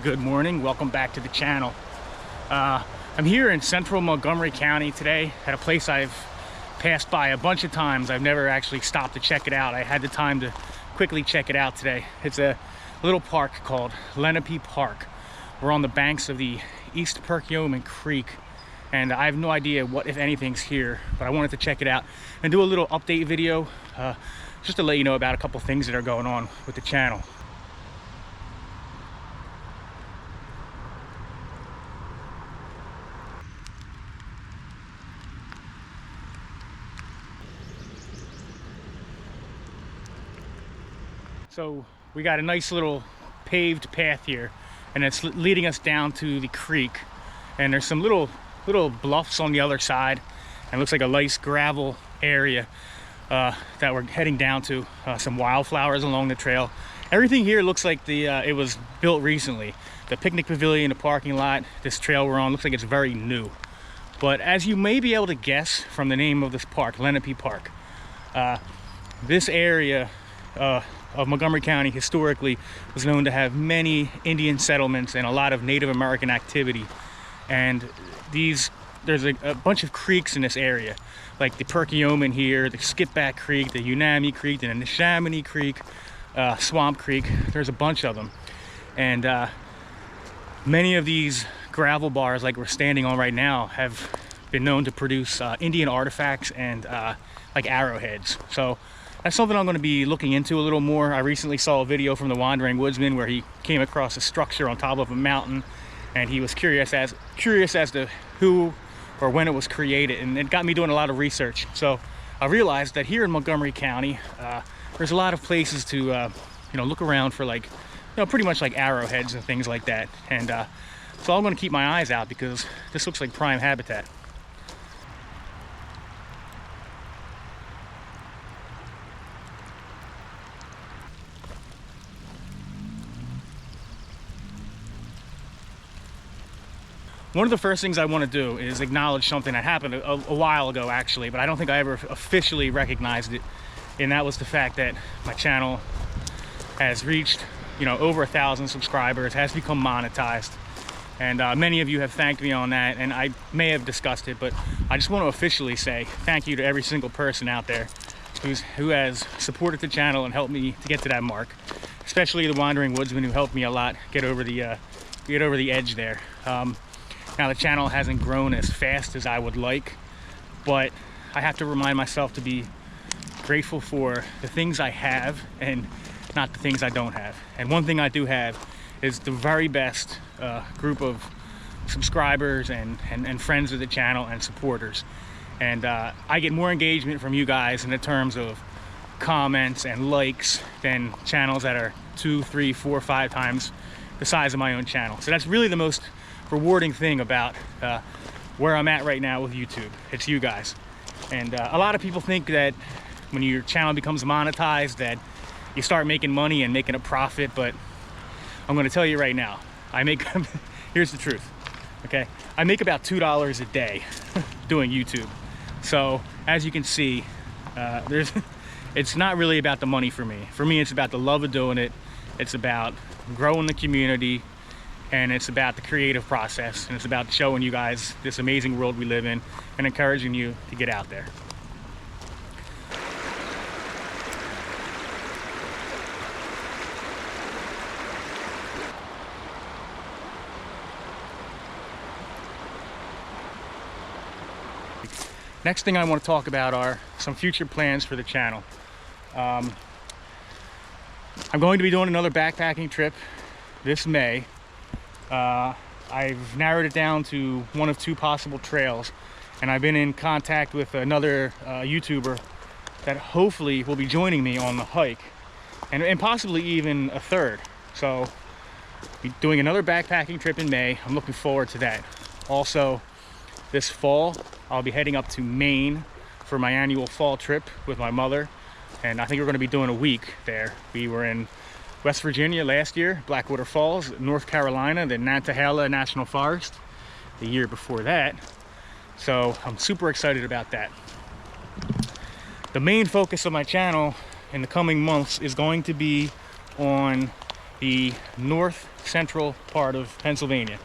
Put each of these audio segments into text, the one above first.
Good morning, welcome back to the channel. I'm here in central Montgomery County today at a place I've passed by a bunch of times. I've never actually stopped to check it out. I had the time to quickly check it out today. It's a little park called Lenape Park. We're on the banks of the East Perkiomen Creek, and I have no idea what, if anything's here, but I wanted to check it out and do a little update video just to let you know about a couple things that are going on with the channel. So we got a nice little paved path here, and it's leading us down to the creek, and there's some little bluffs on the other side, and it looks like a nice gravel area that we're heading down to. Some wildflowers along the trail. Everything here looks like it was built recently. The picnic pavilion, the parking lot, this trail we're on looks like it's very new. But as you may be able to guess from the name of this park, Lenape Park, this area of Montgomery County historically was known to have many Indian settlements and a lot of Native American activity. And there's a bunch of creeks in this area, like the Perkiomen here, the Skipback Creek, the Lenape Creek, the Neshaminy Creek, Swamp Creek. There's a bunch of them. And many of these gravel bars like we're standing on right now have been known to produce Indian artifacts and like arrowheads. So that's something I'm going to be looking into a little more. I recently saw a video from the Wandering Woodsman where he came across a structure on top of a mountain, and he was curious as to who or when it was created, and it got me doing a lot of research. So I realized that here in Montgomery County, there's a lot of places to look around for, like, pretty much like arrowheads and things like that. And so I'm going to keep my eyes out because this looks like prime habitat. One of the first things I want to do is acknowledge something that happened a while ago, actually, but I don't think I ever officially recognized it. And that was the fact that my channel has reached, over 1,000 subscribers, has become monetized. And many of you have thanked me on that, and I may have discussed it, but I just want to officially say thank you to every single person out there who has supported the channel and helped me to get to that mark. Especially the Wandering Woodsman, who helped me a lot get over the edge there. Now, the channel hasn't grown as fast as I would like, but I have to remind myself to be grateful for the things I have and not the things I don't have. And one thing I do have is the very best group of subscribers and friends of the channel and supporters. And I get more engagement from you guys in the terms of comments and likes than channels that are 2, 3, 4, 5 times the size of my own channel. So that's really the most rewarding thing about where I'm at right now with YouTube. It's you guys. And a lot of people think that when your channel becomes monetized that you start making money and making a profit, but I'm going to tell you right now, here's the truth, okay? I make about $2 a day doing YouTube. So as you can see, it's not really about the money for me. For me, it's about the love of doing it. It's about growing the community, and it's about the creative process, and it's about showing you guys this amazing world we live in and encouraging you to get out there. Next thing I want to talk about are some future plans for the channel. I'm going to be doing another backpacking trip this May. I've narrowed it down to one of 2 possible trails, and I've been in contact with another YouTuber that hopefully will be joining me on the hike, and possibly even a third. So I'll be doing another backpacking trip in May. I'm looking forward to that. Also, this fall I'll be heading up to Maine for my annual fall trip with my mother, and I think we're going to be doing a week there. We were in West Virginia last year, Blackwater Falls, North Carolina, the Nantahala National Forest the year before that. So I'm super excited about that. The main focus of my channel in the coming months is going to be on the north central part of Pennsylvania.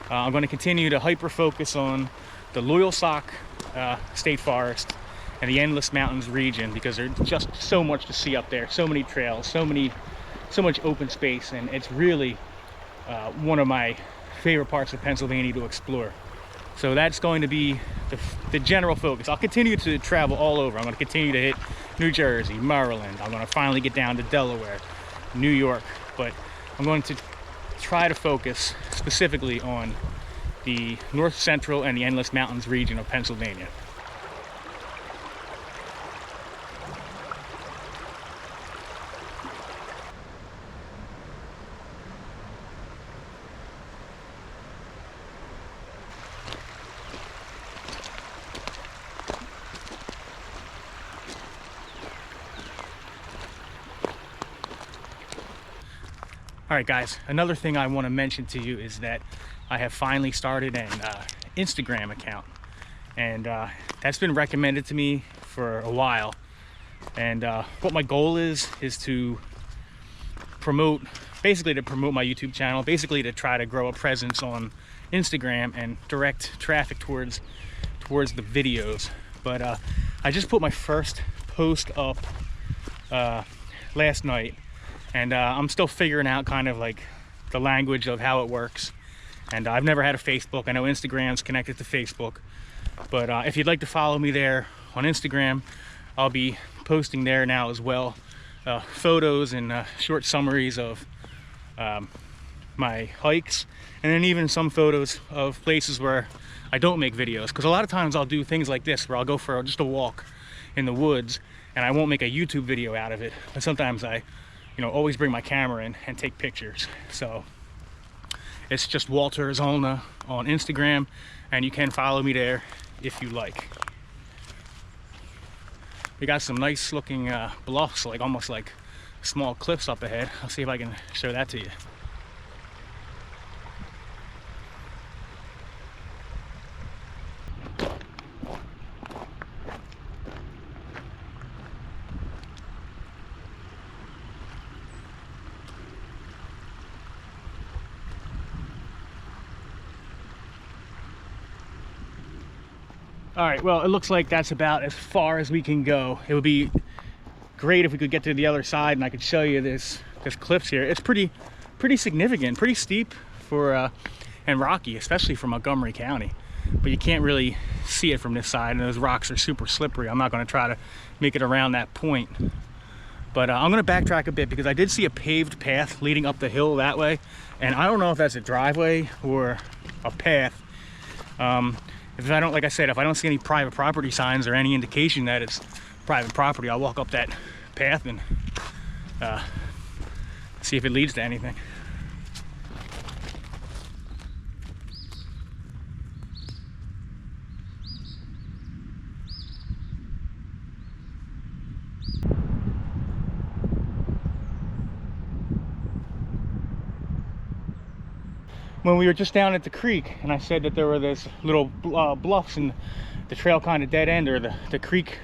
I'm going to continue to hyper focus on the Loyalsock State Forest and the Endless Mountains region, because there's just so much to see up there, so many trails, so much open space, and it's really one of my favorite parts of Pennsylvania to explore. So that's going to be the general focus. I'll continue to travel all over. I'm going to continue to hit New Jersey, Maryland. I'm going to finally get down to Delaware, New York, but I'm going to try to focus specifically on the north central and the Endless Mountains region of Pennsylvania. All right, guys, another thing I want to mention to you is that I have finally started an Instagram account, and that's been recommended to me for a while. And what my goal is to promote, basically to promote my YouTube channel, basically to try to grow a presence on Instagram and direct traffic towards the videos. But I just put my first post up last night, and I'm still figuring out kind of like the language of how it works. And I've never had a Facebook. I know Instagram's connected to Facebook, but if you'd like to follow me there on Instagram, I'll be posting there now as well, photos and short summaries of my hikes, and then even some photos of places where I don't make videos, because a lot of times I'll do things like this where I'll go for just a walk in the woods and I won't make a YouTube video out of it, but sometimes I always bring my camera in and take pictures. So it's just Walter Zolna on Instagram, and you can follow me there if you like. We got some nice looking bluffs, like almost like small cliffs up ahead. I'll see if I can show that to you. All right, well, it looks like that's about as far as we can go. It would be great if we could get to the other side and I could show you this cliffs here. It's pretty significant, pretty steep for and rocky, especially for Montgomery County. But you can't really see it from this side, and those rocks are super slippery. I'm not going to try to make it around that point. But I'm going to backtrack a bit, because I did see a paved path leading up the hill that way, and I don't know if that's a driveway or a path. If I don't, like I said, if I don't see any private property signs or any indication that it's private property, I'll walk up that path and see if it leads to anything. When we were just down at the creek, and I said that there were this little bluffs and the trail kind of dead end, or the creek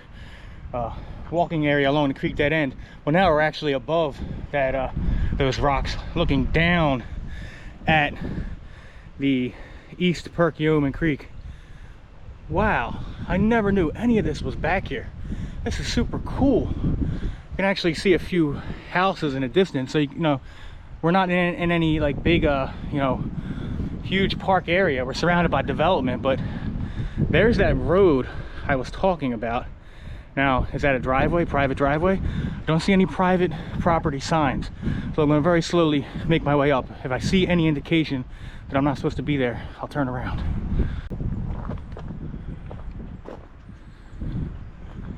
walking area along the creek dead end. Well, now we're actually above that those rocks, looking down at the East Perkiomen Creek. Wow, I never knew any of this was back here. This is super cool. You can actually see a few houses in the distance, so we're not in any like big huge park area. We're surrounded by development, but there's that road I was talking about. Now, is that a driveway, private driveway? I don't see any private property signs, so I'm going to very slowly make my way up. If I see any indication that I'm not supposed to be there, I'll turn around.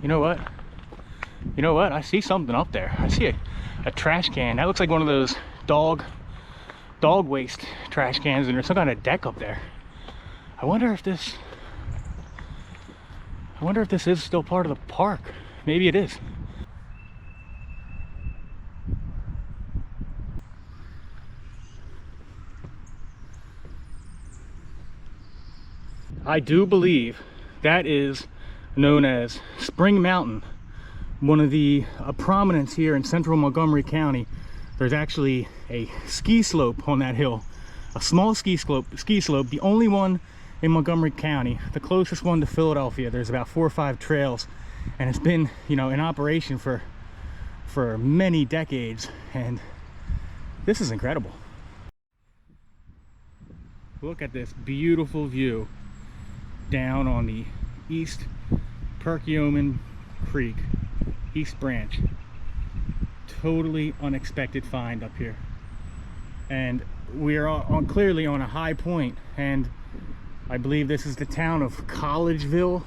You know what, I see something up there. I see a trash can. That looks like one of those dog waste trash cans, and there's some kind of deck up there. I wonder if this is still part of the park. Maybe it is. I do believe that is known as Spring Mountain, one of the prominence here in central Montgomery County there's actually a ski slope on that hill, a small ski slope, the only one in Montgomery County, the closest one to Philadelphia. There's about 4 or 5 trails, and it's been, you know, in operation for many decades, and this is incredible. Look at this beautiful view down on the East Perkiomen Creek, East Branch. Totally unexpected find up here, and we are clearly on a high point, and I believe this is the town of Collegeville.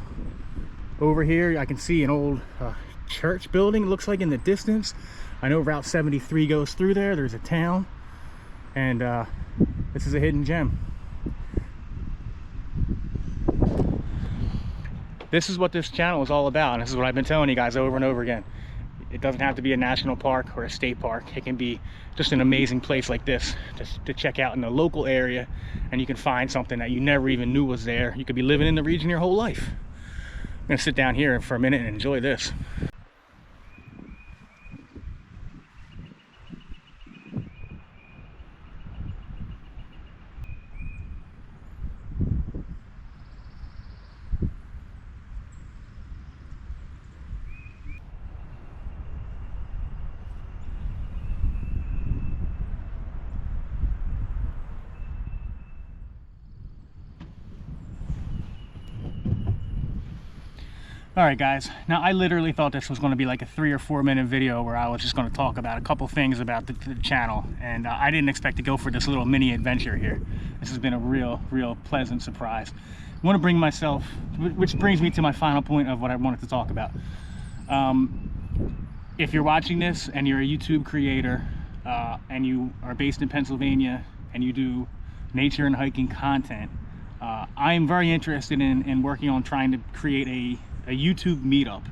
Over here I can see an old church building, it looks like, in the distance. I know Route 73 goes through there. There's a town, and this is a hidden gem. This is what this channel is all about, and this is what I've been telling you guys over and over again. It doesn't have to be a national park or a state park. It can be just an amazing place like this to check out in the local area, and you can find something that you never even knew was there. You could be living in the region your whole life. I'm gonna sit down here for a minute and enjoy this. Alright guys, now I literally thought this was going to be like a 3 or 4 minute video where I was just going to talk about a couple things about the channel, and I didn't expect to go for this little mini adventure here. This has been a real pleasant surprise. I want to bring myself, which brings me to my final point of what I wanted to talk about. If you're watching this and you're a YouTube creator and you are based in Pennsylvania and you do nature and hiking content, I am very interested in working on trying to create a YouTube meetup.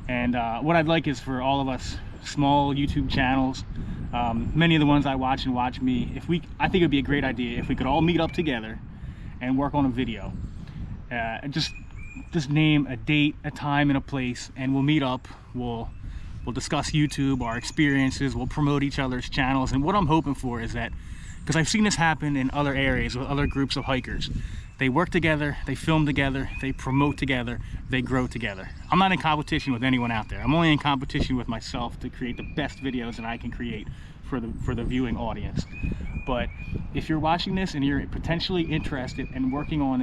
And what I'd like is for all of us small YouTube channels, many of the ones I watch and watch me, I think it would be a great idea if we could all meet up together and work on a video. Just name a date, a time, and a place, and we'll meet up. We'll discuss YouTube, our experiences, we'll promote each other's channels. And what I'm hoping for is that, because I've seen this happen in other areas with other groups of hikers, they work together, they film together, they promote together, they grow together. I'm not in competition with anyone out there. I'm only in competition with myself to create the best videos that I can create for the viewing audience. But if you're watching this and you're potentially interested in working on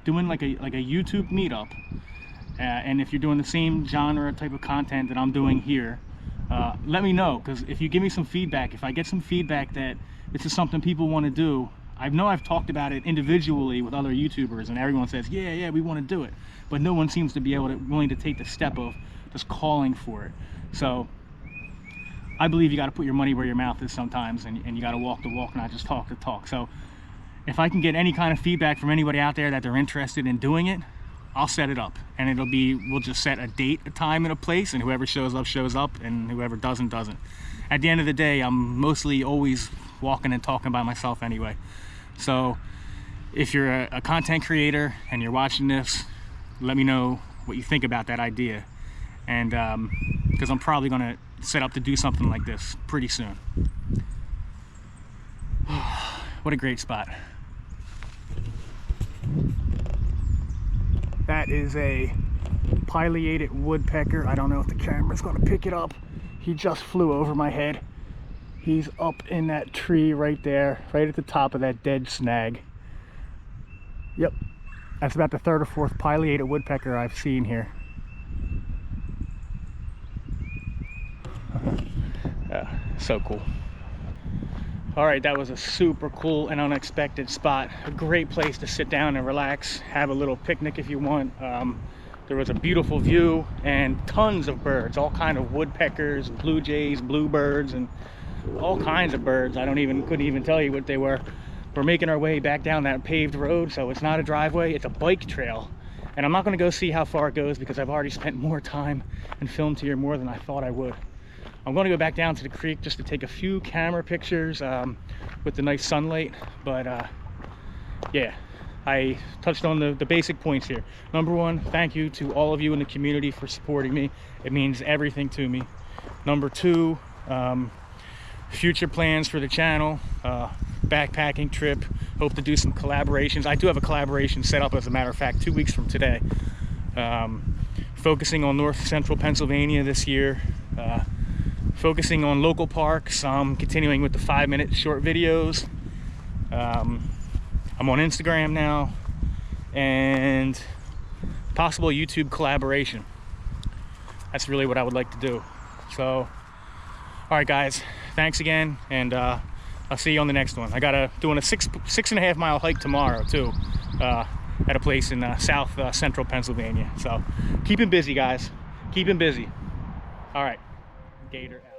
doing like a YouTube meetup, and if you're doing the same genre type of content that I'm doing here, let me know, because if you give me some feedback, if I get some feedback that this is something people want to do, I know I've talked about it individually with other YouTubers, and everyone says, yeah, we want to do it, but no one seems to be willing to take the step of just calling for it. So I believe you got to put your money where your mouth is sometimes, and you got to walk the walk, not just talk the talk. So if I can get any kind of feedback from anybody out there that they're interested in doing it, I'll set it up, and we'll just set a date, a time, and a place, and whoever shows up, and whoever doesn't. At the end of the day, I'm mostly always walking and talking by myself anyway. So if you're a content creator and you're watching this, let me know what you think about that idea, and because I'm probably going to set up to do something like this pretty soon. What a great spot. That is a pileated woodpecker. I don't know if the camera's going to pick it up. He just flew over my head. He's up in that tree right there, right at the top of that dead snag. Yep, that's about the 3rd or 4th pileated woodpecker I've seen here. Yeah, so cool. All right, that was a super cool and unexpected spot. A great place to sit down and relax, have a little picnic if you want. There was a beautiful view and tons of birds, all kind of woodpeckers, blue jays, bluebirds, and all kinds of birds. I couldn't even tell you what they were. We're making our way back down that paved road, so it's not a driveway, it's a bike trail. And I'm not going to go see how far it goes because I've already spent more time and filmed here more than I thought I would. I'm going to go back down to the creek just to take a few camera pictures with the nice sunlight. But yeah, I touched on the basic points here. Number one, thank you to all of you in the community for supporting me. It means everything to me. Number two, future plans for the channel, backpacking trip, hope to do some collaborations. I do have a collaboration set up, as a matter of fact, 2 weeks from today, focusing on north central Pennsylvania this year, focusing on local parks, continuing with the 5-minute short videos. I'm on Instagram now, and possible YouTube collaboration. That's really what I would like to do. So, all right, guys, thanks again, and I'll see you on the next one. I got doing a 6.5 mile hike tomorrow too, at a place in south central Pennsylvania. So keep him busy, guys. Keep him busy. All right, Gator out.